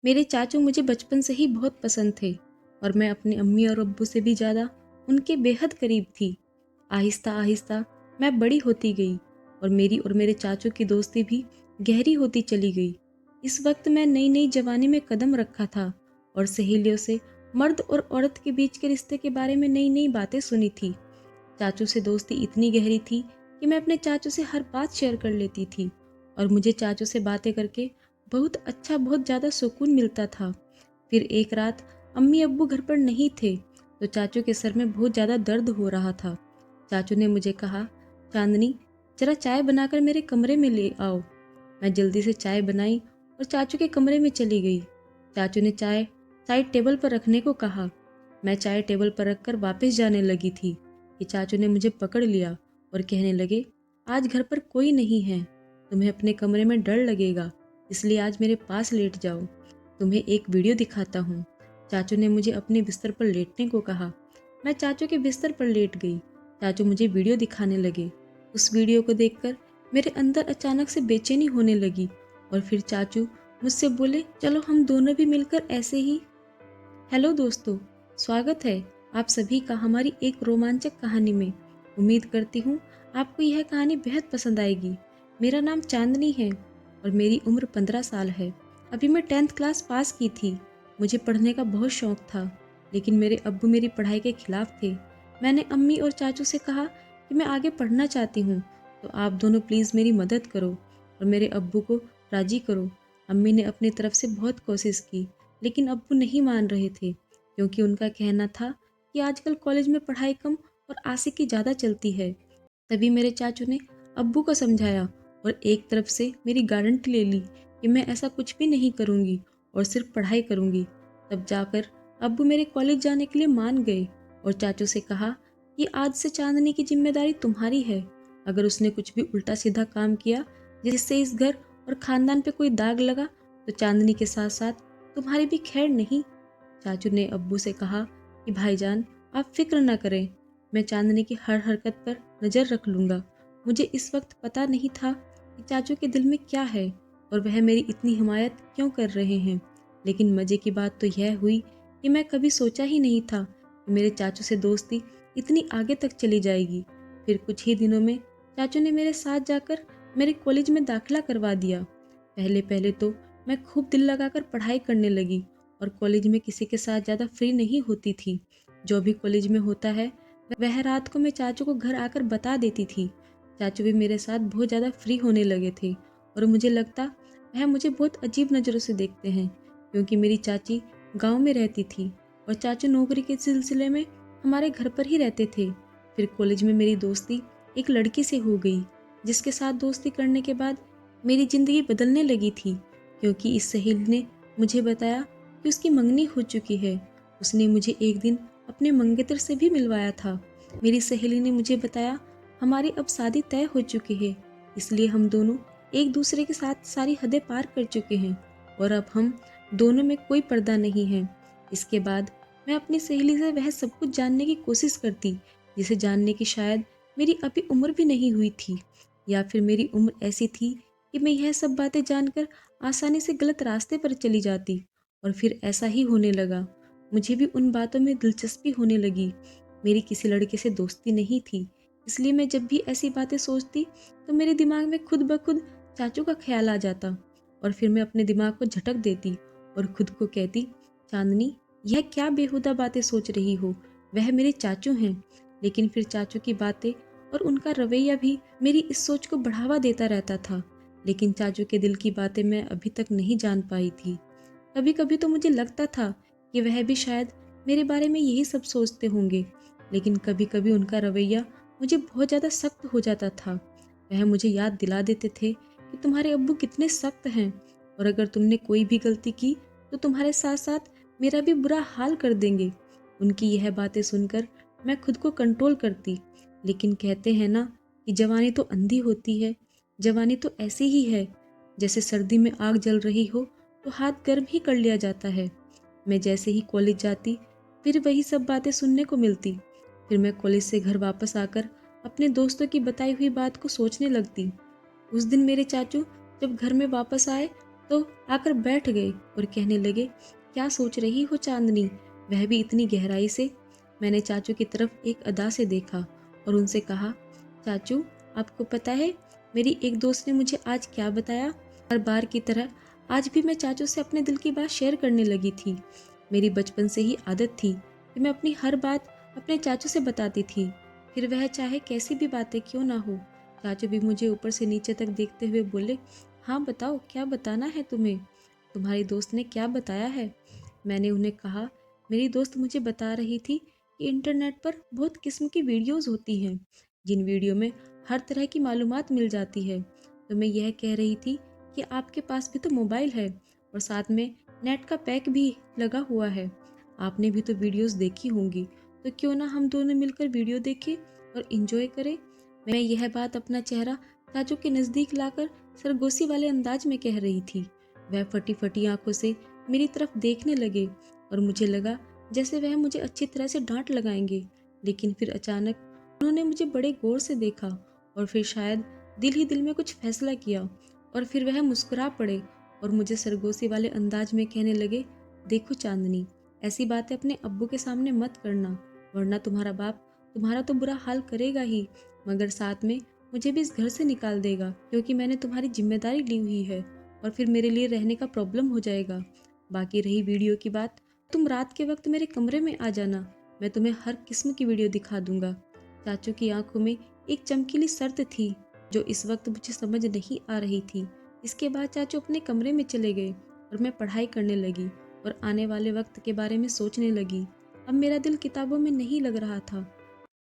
मेरे चाचू मुझे बचपन से ही बहुत पसंद थे और मैं अपनी अम्मी और अब्बू से भी ज़्यादा उनके बेहद करीब थी। आहिस्ता आहिस्ता मैं बड़ी होती गई और मेरी और मेरे चाचू की दोस्ती भी गहरी होती चली गई। इस वक्त मैं नई नई जवानी में कदम रखा था और सहेलियों से मर्द और औरत के बीच के रिश्ते के बारे में नई नई बातें सुनी थी। चाचू से दोस्ती इतनी गहरी थी कि मैं अपने चाचू से हर बात शेयर कर लेती थी और मुझे चाचू से बातें करके बहुत ज़्यादा सुकून मिलता था। फिर एक रात अम्मी अब्बू घर पर नहीं थे तो चाचू के सर में बहुत ज़्यादा दर्द हो रहा था। चाचू ने मुझे कहा, चांदनी जरा चाय बनाकर मेरे कमरे में ले आओ। मैं जल्दी से चाय बनाई और चाचू के कमरे में चली गई। चाचू ने चाय साइड टेबल पर रखने को कहा। मैं चाय टेबल पर रखकर वापस जाने लगी थी कि चाचू ने मुझे पकड़ लिया और कहने लगे, आज घर पर कोई नहीं है, तुम्हें अपने कमरे में डर लगेगा, इसलिए आज मेरे पास लेट जाओ, तुम्हें एक वीडियो दिखाता हूँ। चाचू ने मुझे अपने बिस्तर पर लेटने को कहा। मैं चाचू के बिस्तर पर लेट गई। चाचू मुझे वीडियो दिखाने लगे। उस वीडियो को देखकर मेरे अंदर अचानक से बेचैनी होने लगी और फिर चाचू मुझसे बोले, चलो हम दोनों भी मिलकर ऐसे ही। हेलो दोस्तों, स्वागत है आप सभी का हमारी एक रोमांचक कहानी में। उम्मीद करती हूँ आपको यह कहानी बेहद पसंद आएगी। मेरा नाम चांदनी है और मेरी उम्र 15 साल है। अभी मैं 10th क्लास पास की थी। मुझे पढ़ने का बहुत शौक था, लेकिन मेरे अब्बू मेरी पढ़ाई के खिलाफ थे। मैंने अम्मी और चाचू से कहा कि मैं आगे पढ़ना चाहती हूँ, तो आप दोनों प्लीज़ मेरी मदद करो और मेरे अब्बू को राज़ी करो। अम्मी ने अपनी तरफ से बहुत कोशिश की, लेकिन अब्बू नहीं मान रहे थे क्योंकि उनका कहना था कि आजकल कॉलेज में पढ़ाई कम और आशिकी ज़्यादा चलती है। तभी मेरे चाचू ने अब्बू को समझाया और एक तरफ से मेरी गारंटी ले ली कि मैं ऐसा कुछ भी नहीं करूँगी और सिर्फ पढ़ाई करूँगी। तब जाकर अब्बू मेरे कॉलेज जाने के लिए मान गए और चाचू से कहा कि आज से चांदनी की जिम्मेदारी तुम्हारी है। अगर उसने कुछ भी उल्टा सीधा काम किया जिससे इस घर और ख़ानदान पे कोई दाग लगा तो चांदनी के साथ साथ तुम्हारी भी खैर नहीं। चाचू ने अब्बू से कहा कि भाईजान आप फिक्र ना करें, मैं चांदनी की हर हरकत पर नज़र रख लूँगा। मुझे इस वक्त पता नहीं था कि चाचू के दिल में क्या है और वह मेरी इतनी हिमायत क्यों कर रहे हैं। लेकिन मज़े की बात तो यह हुई कि मैं कभी सोचा ही नहीं था कि मेरे चाचू से दोस्ती इतनी आगे तक चली जाएगी। फिर कुछ ही दिनों में चाचू ने मेरे साथ जाकर मेरे कॉलेज में दाखिला करवा दिया। पहले पहले तो मैं खूब दिल लगाकर पढ़ाई करने लगी और कॉलेज में किसी के साथ ज़्यादा फ्री नहीं होती थी। जो भी कॉलेज में होता है वह रात को मैं चाचू को घर आकर बता देती थी। चाचू भी मेरे साथ बहुत ज़्यादा फ्री होने लगे थे और मुझे लगता वह मुझे बहुत अजीब नज़रों से देखते हैं क्योंकि मेरी चाची गांव में रहती थी और चाचू नौकरी के सिलसिले में हमारे घर पर ही रहते थे। फिर कॉलेज में मेरी दोस्ती एक लड़की से हो गई जिसके साथ दोस्ती करने के बाद मेरी ज़िंदगी बदलने लगी थी क्योंकि इस सहेली ने मुझे बताया कि उसकी मंगनी हो चुकी है। उसने मुझे एक दिन अपने मंगेतर से भी मिलवाया था। मेरी सहेली ने मुझे बताया हमारी अब शादी तय हो चुकी है, इसलिए हम दोनों एक दूसरे के साथ सारी हदें पार कर चुके हैं और अब हम दोनों में कोई पर्दा नहीं है। इसके बाद मैं अपनी सहेली से वह सब कुछ जानने की कोशिश करती जिसे जानने की शायद मेरी अभी उम्र भी नहीं हुई थी, या फिर मेरी उम्र ऐसी थी कि मैं यह सब बातें जानकर आसानी से गलत रास्ते पर चली जाती। और फिर ऐसा ही होने लगा। मुझे भी उन बातों में दिलचस्पी होने लगी। मेरी किसी लड़के से दोस्ती नहीं थी, इसलिए मैं जब भी ऐसी बातें सोचती तो मेरे दिमाग में खुद ब खुद चाचू का ख्याल आ जाता और फिर मैं अपने दिमाग को झटक देती और खुद को कहती, चांदनी यह क्या बेहुदा बातें सोच रही हो, वह मेरे चाचू हैं। लेकिन फिर चाचू की बातें और उनका रवैया भी मेरी इस सोच को बढ़ावा देता रहता था। लेकिन चाचू के दिल की बातें मैं अभी तक नहीं जान पाई थी। कभी कभी तो मुझे लगता था कि वह भी शायद मेरे बारे में यही सब सोचते होंगे, लेकिन कभी कभी उनका रवैया मुझे बहुत ज़्यादा सख्त हो जाता था। वह मुझे याद दिला देते थे कि तुम्हारे अब्बू कितने सख्त हैं और अगर तुमने कोई भी गलती की तो तुम्हारे साथ साथ मेरा भी बुरा हाल कर देंगे। उनकी यह बातें सुनकर मैं खुद को कंट्रोल करती, लेकिन कहते हैं ना कि जवानी तो अंधी होती है। जवानी तो ऐसी ही है, जैसे सर्दी में आग जल रही हो तो हाथ गर्म ही कर लिया जाता है। मैं जैसे ही कॉलेज जाती फिर वही सब बातें सुनने को मिलती। फिर मैं कॉलेज से घर वापस आकर अपने दोस्तों की बताई हुई बात को सोचने लगती। उस दिन मेरे चाचू जब घर में वापस आए तो आकर बैठ गए और कहने लगे, क्या सोच रही हो चांदनी, वह भी इतनी गहराई से। मैंने चाचू की तरफ एक अदा से देखा और उनसे कहा, चाचू आपको पता है मेरी एक दोस्त ने मुझे आज क्या बताया। हर बार की तरह आज भी मैं चाचू से अपने दिल की बात शेयर करने लगी थी। मेरी बचपन से ही आदत थी कि मैं अपनी हर बात अपने चाचू से बताती थी, फिर वह चाहे कैसी भी बातें क्यों ना हो। चाचू भी मुझे ऊपर से नीचे तक देखते हुए बोले, हाँ बताओ क्या बताना है तुम्हें, तुम्हारी दोस्त ने क्या बताया है। मैंने उन्हें कहा, मेरी दोस्त मुझे बता रही थी कि इंटरनेट पर बहुत किस्म की वीडियोस होती हैं, जिन वीडियो में हर तरह की मालूमात मिल जाती है। तो मैं यह कह रही थी कि आपके पास भी तो मोबाइल है और साथ में नेट का पैक भी लगा हुआ है, आपने भी तो वीडियोस देखी होंगी, तो क्यों ना हम दोनों मिलकर वीडियो देखें और इंजॉय करें। मैं यह बात अपना चेहरा चाचू के नज़दीक लाकर सरगोशी वाले अंदाज में कह रही थी। वह फटी फटी आंखों से मेरी तरफ देखने लगे और मुझे लगा जैसे वह मुझे अच्छी तरह से डांट लगाएंगे, लेकिन फिर अचानक उन्होंने मुझे बड़े गौर से देखा और फिर शायद दिल ही दिल में कुछ फैसला किया और फिर वह मुस्कुरा पड़े और मुझे सरगोशी वाले अंदाज में कहने लगे, देखो चांदनी, ऐसी बातें अपने अब्बू के सामने मत करना, वरना तुम्हारा बाप तुम्हारा तो बुरा हाल करेगा ही, मगर साथ में मुझे भी इस घर से निकाल देगा, क्योंकि मैंने तुम्हारी जिम्मेदारी ली हुई है और फिर मेरे लिए रहने का प्रॉब्लम हो जाएगा। बाकी रही वीडियो की बात, तुम रात के वक्त मेरे कमरे में आ जाना, मैं तुम्हें हर किस्म की वीडियो दिखा दूंगा। चाचू की आंखों में एक चमकीली शर्त थी जो इस वक्त मुझे समझ नहीं आ रही थी। इसके बाद चाचू अपने कमरे में चले गए और मैं पढ़ाई करने लगी और आने वाले वक्त के बारे में सोचने लगी। अब मेरा दिल किताबों में नहीं लग रहा था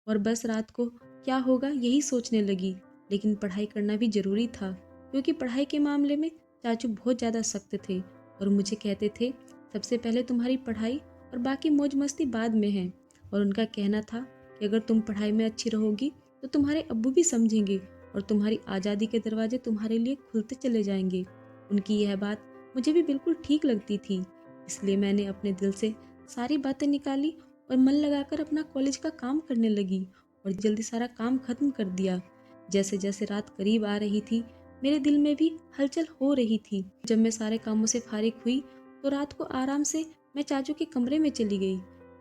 और बस रात को क्या होगा यही सोचने लगी, लेकिन पढ़ाई करना भी ज़रूरी था, क्योंकि पढ़ाई के मामले में चाचू बहुत ज़्यादा सख्त थे और मुझे कहते थे, सबसे पहले तुम्हारी पढ़ाई और बाकी मौज मस्ती बाद में है। और उनका कहना था कि अगर तुम पढ़ाई में अच्छी रहोगी तो तुम्हारे अब्बू भी समझेंगे और तुम्हारी आज़ादी के दरवाजे तुम्हारे लिए खुलते चले जाएंगे। उनकी यह बात मुझे भी बिल्कुल ठीक लगती थी, इसलिए मैंने अपने दिल से सारी बातें निकाली और मन लगाकर अपना कॉलेज का काम करने लगी और जल्दी सारा काम खत्म कर दिया। जैसे जैसे रात करीब आ रही थी, मेरे दिल में भी हलचल हो रही थी। जब मैं सारे कामों से फारिग हुई तो रात को आराम से मैं चाचू के कमरे में चली गई।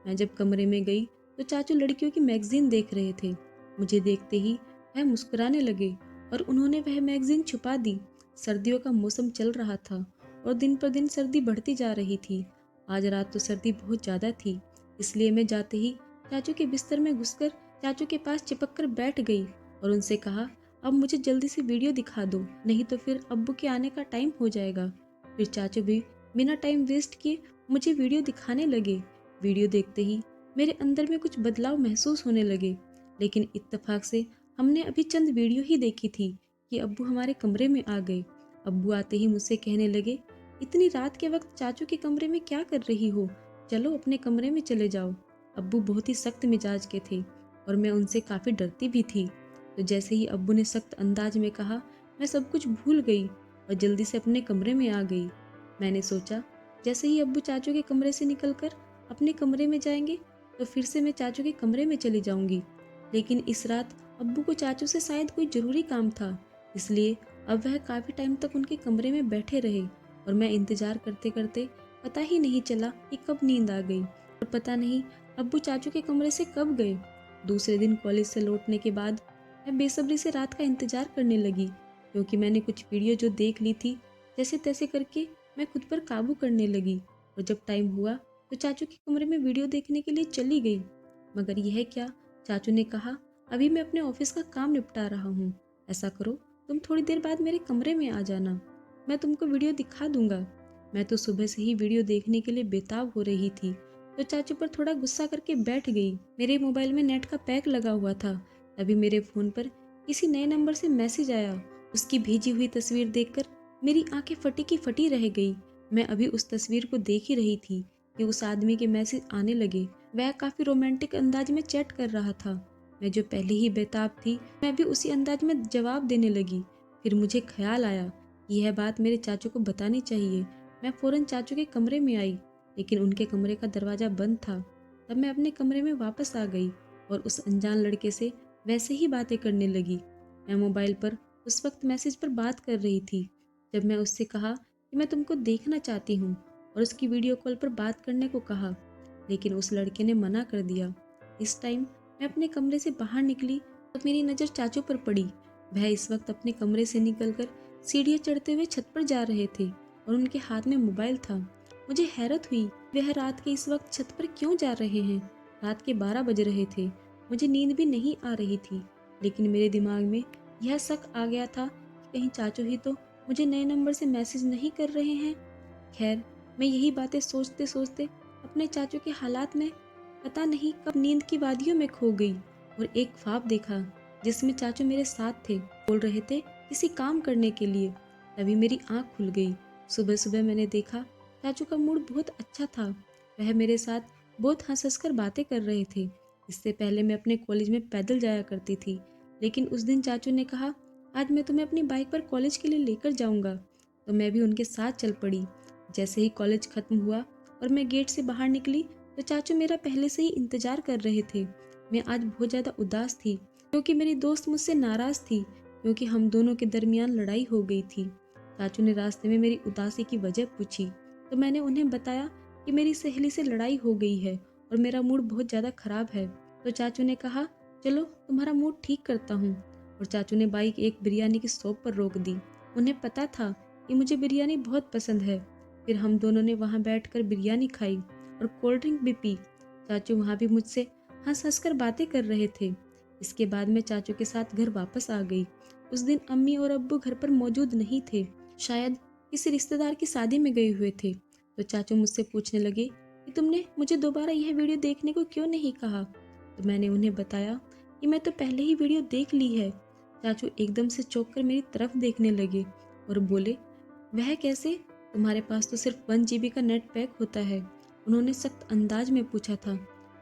मैं जब कमरे में गई तो चाचू लड़कियों की मैगजीन देख रहे थे। मुझे देखते ही वह मुस्कुराने लगे और उन्होंने वह मैगजीन छुपा दी। सर्दियों का मौसम चल रहा था और दिन पर दिन सर्दी बढ़ती जा रही थी। आज रात तो सर्दी बहुत ज़्यादा थी, इसलिए मैं जाते ही चाचू के बिस्तर में घुसकर चाचू के पास चिपक कर बैठ गई और उनसे कहा, अब मुझे जल्दी से वीडियो दिखा दो, नहीं तो फिर अब्बू के आने का टाइम हो जाएगा। फिर चाचू भी बिना टाइम वेस्ट किए मुझे वीडियो दिखाने लगे। वीडियो देखते ही मेरे अंदर में कुछ बदलाव महसूस होने लगे, लेकिन इत्तेफाक से हमने अभी चंद वीडियो ही देखी थी कि अब्बू हमारे कमरे में आ गए। अब्बू आते ही मुझसे कहने लगे, इतनी रात के वक्त चाचू के कमरे में क्या कर रही हो, चलो अपने कमरे में चले जाओ। अब्बू बहुत ही सख्त मिजाज के थे और मैं उनसे काफ़ी डरती भी थी। तो जैसे ही अब्बू ने सख्त अंदाज में कहा, मैं सब कुछ भूल गई और जल्दी से अपने कमरे में आ गई। मैंने सोचा, जैसे ही अब्बू चाचू के कमरे से निकलकर अपने कमरे में जाएंगे तो फिर से मैं चाचू के कमरे में चली जाऊंगी। लेकिन इस रात अब्बू को चाचू से शायद कोई ज़रूरी काम था, इसलिए अब वह काफ़ी टाइम तक उनके कमरे में बैठे रहे और मैं इंतज़ार करते करते पता ही नहीं चला कि कब नींद आ गई और पता नहीं अब्बू चाचू के कमरे से कब गए। दूसरे दिन कॉलेज से लौटने के बाद मैं बेसब्री से रात का इंतज़ार करने लगी, क्योंकि मैंने कुछ वीडियो जो देख ली थी, जैसे तैसे करके मैं खुद पर काबू करने लगी और जब टाइम हुआ तो चाचू के कमरे में वीडियो देखने के लिए चली गई। मगर यह क्या, चाचू ने कहा, अभी मैं अपने ऑफिस का काम निपटा रहा हूँ, ऐसा करो तुम थोड़ी देर बाद मेरे कमरे में आ जाना, मैं तुमको वीडियो दिखा दूंगा। मैं तो सुबह से ही वीडियो देखने के लिए बेताब हो रही थी, तो चाचू पर थोड़ा गुस्सा करके बैठ गई। मेरे मोबाइल में नेट का पैक लगा हुआ था, तभी मेरे फ़ोन पर किसी नए नंबर से मैसेज आया। उसकी भेजी हुई तस्वीर देखकर मेरी आंखें फटी की फटी रह गई। मैं अभी उस तस्वीर को देख ही रही थी कि उस आदमी के मैसेज आने लगे। वह काफ़ी रोमांटिक अंदाज में चैट कर रहा था। मैं जो पहले ही बेताब थी, मैं भी उसी अंदाज में जवाब देने लगी। फिर मुझे ख्याल आया कि यह बात मेरे चाचू को बतानी चाहिए। मैं फ़ौरन चाचू के कमरे में आई, लेकिन उनके कमरे का दरवाज़ा बंद था। तब मैं अपने कमरे में वापस आ गई और उस अनजान लड़के से वैसे ही बातें करने लगी। मैं मोबाइल पर उस वक्त मैसेज पर बात कर रही थी। जब मैं उससे कहा कि मैं तुमको देखना चाहती हूँ और उसकी वीडियो कॉल पर बात करने को कहा, लेकिन उस लड़के ने मना कर दिया। इस टाइम मैं अपने कमरे से बाहर निकली तो मेरी नज़र चाचू पर पड़ी। वह इस वक्त अपने कमरे से निकलकर सीढ़ियाँ चढ़ते हुए छत पर जा रहे थे और उनके हाथ में मोबाइल था। मुझे हैरत हुई, वह रात के इस वक्त छत पर क्यों जा रहे हैं। रात के 12 बज रहे थे। मुझे नींद भी नहीं आ रही थी, लेकिन मेरे दिमाग में यह शक आ गया था कि कहीं चाचू ही तो मुझे नए नंबर से मैसेज नहीं कर रहे हैं। खैर, मैं यही बातें सोचते सोचते अपने चाचू के हालात में पता नहीं कब नींद की वादियों में खो गई और एक ख्वाब देखा जिसमें चाचू मेरे साथ थे, बोल रहे थे किसी काम करने के लिए। तभी मेरी आंख खुल गई। सुबह सुबह मैंने देखा चाचू का मूड बहुत अच्छा था। वह मेरे साथ बहुत हंस हंस कर बातें कर रहे थे। इससे पहले मैं अपने कॉलेज में पैदल जाया करती थी, लेकिन उस दिन चाचू ने कहा आज मैं तुम्हें अपनी बाइक पर कॉलेज के लिए लेकर जाऊंगा, तो मैं भी उनके साथ चल पड़ी। जैसे ही कॉलेज खत्म हुआ और मैं गेट से बाहर निकली तो चाचू मेरा पहले से ही इंतजार कर रहे थे। मैं आज बहुत ज़्यादा उदास थी क्योंकि मेरी दोस्त मुझसे नाराज़ थी, क्योंकि हम दोनों के दरमियान लड़ाई हो गई थी। चाचू ने रास्ते में मेरी उदासी की वजह पूछी तो मैंने उन्हें बताया कि मेरी सहेली से लड़ाई हो गई है और मेरा मूड बहुत ज़्यादा खराब है। तो चाचू ने कहा चलो तुम्हारा मूड ठीक करता हूँ, और चाचू ने बाइक एक बिरयानी की शॉप पर रोक दी। उन्हें पता था कि मुझे बिरयानी बहुत पसंद है। फिर हम दोनों ने वहाँ बैठकर बिरयानी खाई और कोल्ड ड्रिंक भी पी। चाचू वहाँ भी मुझसे हंस हंस कर बातें कर रहे थे। इसके बाद मैं चाचू के साथ घर वापस आ गई। उस दिन अम्मी और अब्बू घर पर मौजूद नहीं थे, शायद किसी रिश्तेदार की शादी में गए हुए थे। तो चाचू मुझसे पूछने लगे कि तुमने मुझे दोबारा यह वीडियो देखने को क्यों नहीं कहा। तो मैंने उन्हें बताया कि मैं तो पहले ही वीडियो देख ली है। चाचू एकदम से चौंक कर मेरी तरफ देखने लगे और बोले वह कैसे, तुम्हारे पास तो सिर्फ 1 GB का नेट पैक होता है। उन्होंने सख्त अंदाज में पूछा था।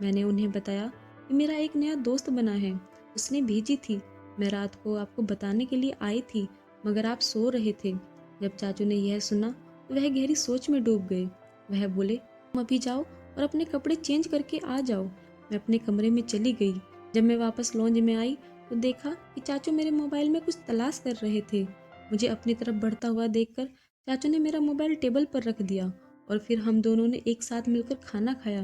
मैंने उन्हें बताया कि मेरा एक नया दोस्त बना है, उसने भेजी थी। मैं रात को आपको बताने के लिए आई थी, मगर आप सो रहे थे। जब चाचू ने यह सुना तो वह गहरी सोच में डूब गए। वह बोले तुम अभी जाओ और अपने कपड़े चेंज करके आ जाओ। मैं अपने कमरे में चली गई। जब मैं वापस लॉन्ज में आई तो देखा कि चाचू मेरे मोबाइल में कुछ तलाश कर रहे थे। मुझे अपनी तरफ बढ़ता हुआ देखकर चाचू ने मेरा मोबाइल टेबल पर रख दिया और फिर हम दोनों ने एक साथ मिलकर खाना खाया।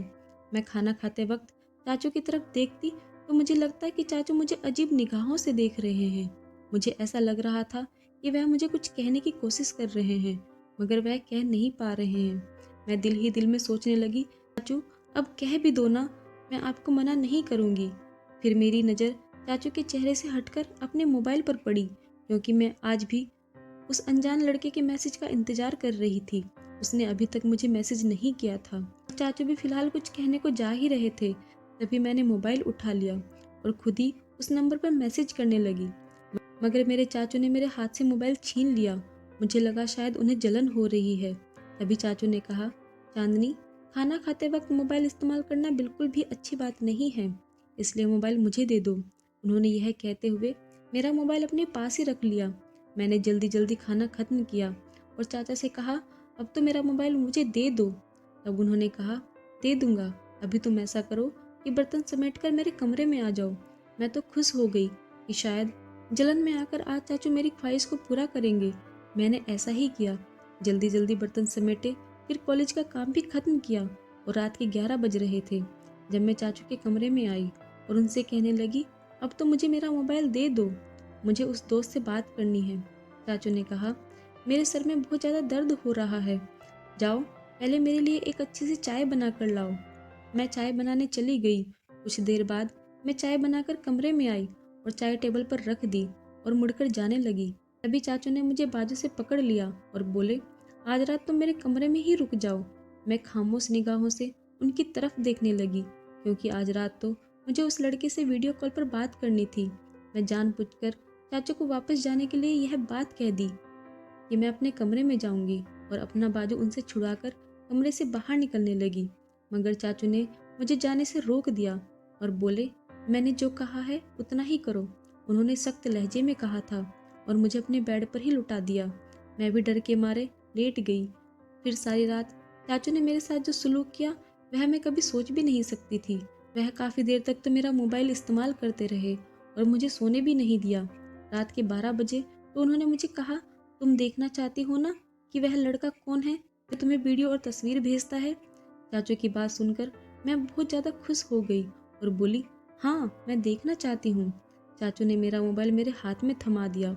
मैं खाना खाते वक्त चाचू की तरफ देखती तो मुझे लगता कि चाचू मुझे अजीब निगाहों से देख रहे हैं। मुझे ऐसा लग रहा था कि वह मुझे कुछ कहने की कोशिश कर रहे हैं, मगर वह कह नहीं पा रहे हैं। मैं दिल ही दिल में सोचने लगी चाचू अब कह भी दो ना, मैं आपको मना नहीं करूँगी। फिर मेरी नज़र चाचू के चेहरे से हटकर अपने मोबाइल पर पड़ी, क्योंकि मैं आज भी उस अनजान लड़के के मैसेज का इंतजार कर रही थी। उसने अभी तक मुझे मैसेज नहीं किया था। चाचू भी फिलहाल कुछ कहने को जा ही रहे थे, तभी मैंने मोबाइल उठा लिया और खुद ही उस नंबर पर मैसेज करने लगी। मगर मेरे चाचू ने मेरे हाथ से मोबाइल छीन लिया। मुझे लगा शायद उन्हें जलन हो रही है। तभी चाचू ने कहा चांदनी, खाना खाते वक्त मोबाइल इस्तेमाल करना बिल्कुल भी अच्छी बात नहीं है, इसलिए मोबाइल मुझे दे दो। उन्होंने यह कहते हुए मेरा मोबाइल अपने पास ही रख लिया। मैंने जल्दी जल्दी खाना खत्म किया और चाचा से कहा अब तो मेरा मोबाइल मुझे दे दो। तब उन्होंने कहा दे दूंगा, अभी तुम ऐसा करो कि बर्तन समेटकर मेरे कमरे में आ जाओ। मैं तो खुश हो गई कि शायद जलन में आकर आज चाचू मेरी ख्वाहिश को पूरा करेंगे। मैंने ऐसा ही किया, जल्दी जल्दी बर्तन समेटे, फिर कॉलेज का काम भी खत्म किया और रात के 11 बज रहे थे जब मैं चाचू के कमरे में आई और उनसे कहने लगी अब तो मुझे मेरा मोबाइल दे दो, मुझे उस दोस्त से बात करनी है। चाचू ने कहा मेरे सर में बहुत ज़्यादा दर्द हो रहा है, जाओ पहले मेरे लिए एक अच्छी सी चाय बना कर लाओ। मैं चाय बनाने चली गई। कुछ देर बाद मैं चाय बनाकर कमरे में आई और चाय टेबल पर रख दी और मुड़कर जाने लगी। तभी चाचू ने मुझे बाजू से पकड़ लिया और बोले आज रात तुम मेरे कमरे में ही रुक जाओ। मैं खामोश निगाहों से उनकी तरफ देखने लगी, क्योंकि आज रात तो मुझे उस लड़के से वीडियो कॉल पर बात करनी थी। मैं जानबूझकर चाचू को वापस जाने के लिए यह बात कह दी कि मैं अपने कमरे में जाऊंगी और अपना बाजू उनसे छुड़ाकर कमरे से बाहर निकलने लगी। मगर चाचू ने मुझे जाने से रोक दिया और बोले मैंने जो कहा है उतना ही करो। उन्होंने सख्त लहजे में कहा था और मुझे अपने बेड पर ही लुटा दिया। मैं भी डर के मारे लेट गई। फिर सारी रात चाचू ने मेरे साथ जो सलूक किया वह मैं कभी सोच भी नहीं सकती थी। वह काफ़ी देर तक तो मेरा मोबाइल इस्तेमाल करते रहे और मुझे सोने भी नहीं दिया। रात के 12 बजे तो उन्होंने मुझे कहा तुम देखना चाहती हो ना, कि वह लड़का कौन है जो तुम्हें वीडियो और तस्वीर भेजता है। चाचू की बात सुनकर मैं बहुत ज़्यादा खुश हो गई और बोली, हाँ मैं देखना चाहती हूँ। चाचू ने मेरा मोबाइल मेरे हाथ में थमा दिया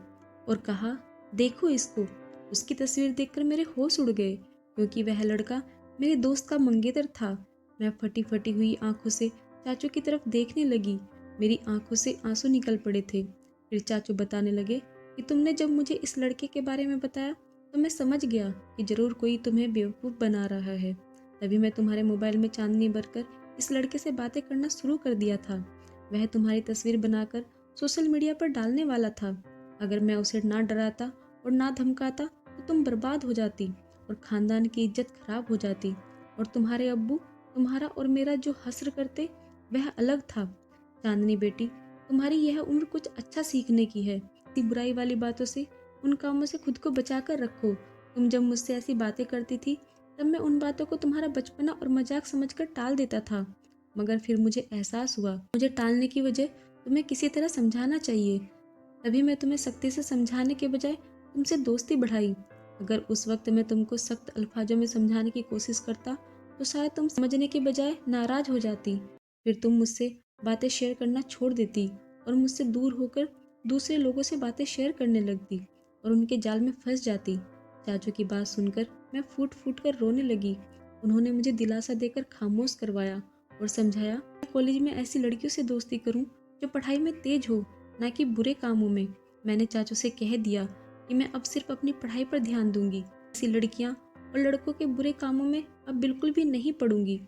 और कहा, देखो इसको। उसकी तस्वीर देखकर मेरे होश उड़ गए क्योंकि वह लड़का मेरे दोस्त का मंगेतर था। मैं फटी फटी हुई आंखों से चाचू की तरफ देखने लगी। मेरी आंखों से आंसू निकल पड़े थे। फिर चाचू बताने लगे कि तुमने जब मुझे इस लड़के के बारे में बताया तो मैं समझ गया कि जरूर कोई तुम्हें बेवकूफ़ बना रहा है। तभी मैं तुम्हारे मोबाइल में चांदनी भरकर इस लड़के से बातें करना शुरू कर दिया था। वह तुम्हारी तस्वीर बनाकर सोशल मीडिया पर डालने वाला था। अगर मैं उसे ना डराता और ना धमकाता तो तुम बर्बाद हो जाती और खानदान की इज्जत खराब हो जाती और तुम्हारे अब्बू तुम्हारा और मेरा जो हश्र करते वह अलग था। चांदनी बेटी, तुम्हारी यह उम्र कुछ अच्छा सीखने की है। इसी बुराई वाली बातों से, उन कामों से खुद को बचा कर रखो। तुम जब मुझसे ऐसी बातें करती थी तब मैं उन बातों को तुम्हारा बचपना और मजाक समझकर टाल देता था, मगर फिर मुझे एहसास हुआ मुझे टालने की वजह तुम्हें किसी तरह समझाना चाहिए। तभी मैं तुम्हें सख्ती से समझाने के बजाय तुमसे दोस्ती बढ़ाई। अगर उस वक्त मैं तुमको सख्त अल्फाजों में समझाने की कोशिश करता तो शायद तुम समझने के बजाय नाराज हो जाती। फिर तुम मुझसे बातें शेयर करना छोड़ देती और मुझसे दूर होकर दूसरे लोगों से बातें शेयर करने लगती और उनके जाल में फंस जाती। चाचू की बात सुनकर मैं फूट फूट कर रोने लगी। उन्होंने मुझे दिलासा देकर खामोश करवाया और समझाया मैं कॉलेज में ऐसी लड़कियों से दोस्ती करूं जो पढ़ाई में तेज हो, ना कि बुरे कामों में। मैंने चाचू से कह दिया कि मैं अब सिर्फ अपनी पढ़ाई पर ध्यान दूंगी। ऐसी लड़कियां और लड़कों के बुरे कामों में अब बिल्कुल भी नहीं पड़ूंगी।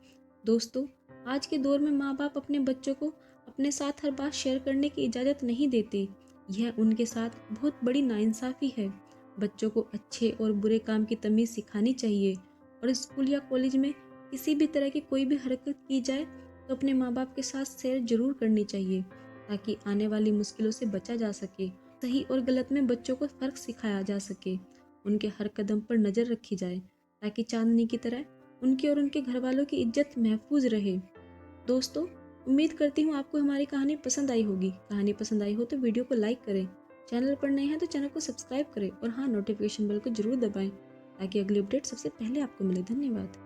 दोस्तों, आज के दौर में माँ बाप अपने बच्चों को अपने साथ हर बात शेयर करने की इजाज़त नहीं देते। यह उनके साथ बहुत बड़ी नाइंसाफ़ी है। बच्चों को अच्छे और बुरे काम की तमीज़ सिखानी चाहिए और स्कूल या कॉलेज में किसी भी तरह की कोई भी हरकत की जाए तो अपने माँ बाप के साथ शेयर जरूर करनी चाहिए ताकि आने वाली मुश्किलों से बचा जा सके। सही और गलत में बच्चों को फ़र्क सिखाया जा सके। उनके हर कदम पर नज़र रखी जाए ताकि चांदनी की तरह उनके और उनके घर वालों की इज्जत महफूज रहे। दोस्तों, उम्मीद करती हूँ आपको हमारी कहानी पसंद आई होगी। कहानी पसंद आई हो तो वीडियो को लाइक करें, चैनल पर नए हैं तो चैनल को सब्सक्राइब करें और हाँ, नोटिफिकेशन बेल को जरूर दबाएं ताकि अगली अपडेट सबसे पहले आपको मिले। धन्यवाद।